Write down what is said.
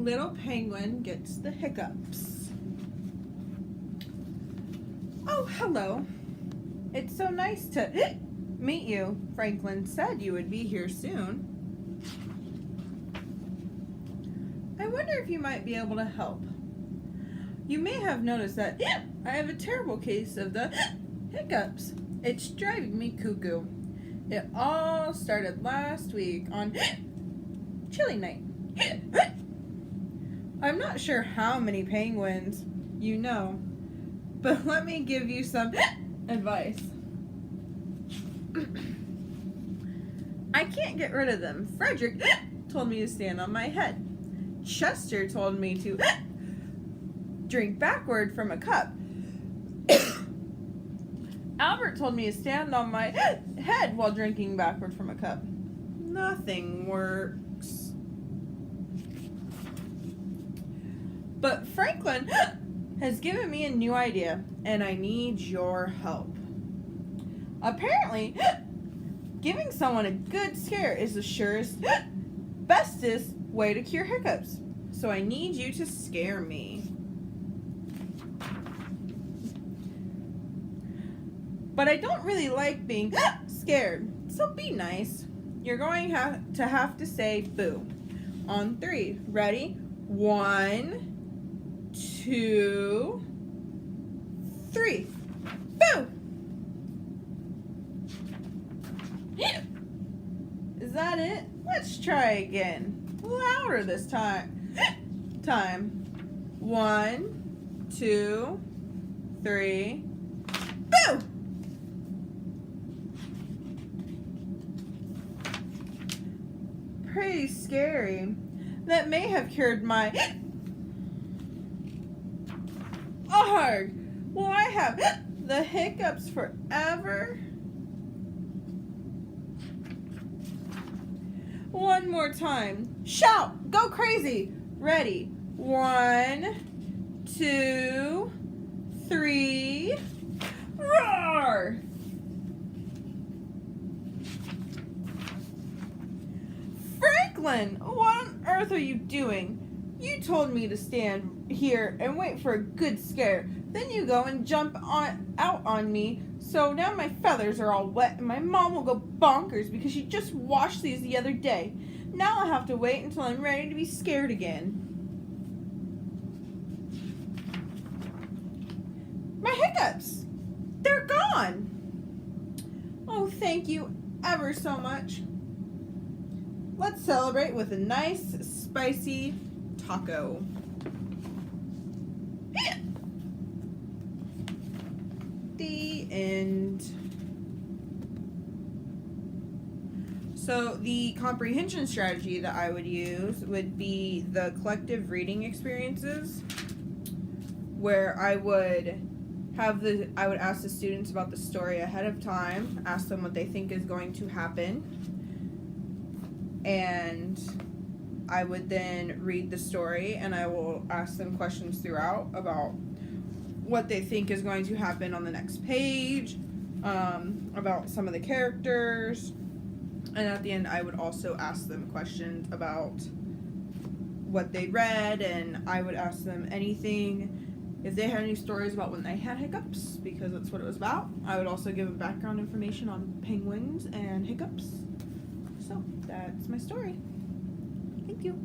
little penguin gets the hiccups. Oh, hello. It's so nice to meet you. Franklin said you would be here soon. I wonder if you might be able to help. You may have noticed that I have a terrible case of the hiccups. It's driving me cuckoo. It all started last week on chili night. I'm not sure how many penguins you know, but let me give you some advice. I can't get rid of them. Frederick told me to stand on my head. Chester told me to drink backward from a cup. Albert told me to stand on my head while drinking backward from a cup. Nothing works. But Franklin has given me a new idea, and I need your help. Apparently, giving someone a good scare is the surest, bestest way to cure hiccups. So I need you to scare me. But I don't really like being scared, so be nice. You're going to have to say boo. On 3. Ready? 1, 2, 3. Boo! Is that it? Let's try again. Louder this time. 1, 2, 3. Boo! Pretty scary. That may have cured my arg. Will I have the hiccups forever? One more time. Shout! Go crazy! Ready? 1, 2, 3. Roar! Franklin, what on earth are you doing? You told me to stand here and wait for a good scare. Then you go and jump out on me. So now my feathers are all wet and my mom will go bonkers because she just washed these the other day. Now I'll have to wait until I'm ready to be scared again. My hiccups! They're gone! Oh, thank you ever so much. Let's celebrate with a nice, spicy taco. The end. So the comprehension strategy that I would use would be the collective reading experiences, where I would ask the students about the story ahead of time, ask them what they think is going to happen, and I would then read the story, and I will ask them questions throughout about what they think is going to happen on the next page, about some of the characters, and at the end I would also ask them questions about what they read, and I would ask them anything, if they had any stories about when they had hiccups, because that's what it was about. I would also give them background information on penguins and hiccups. So, that's my story. Thank you.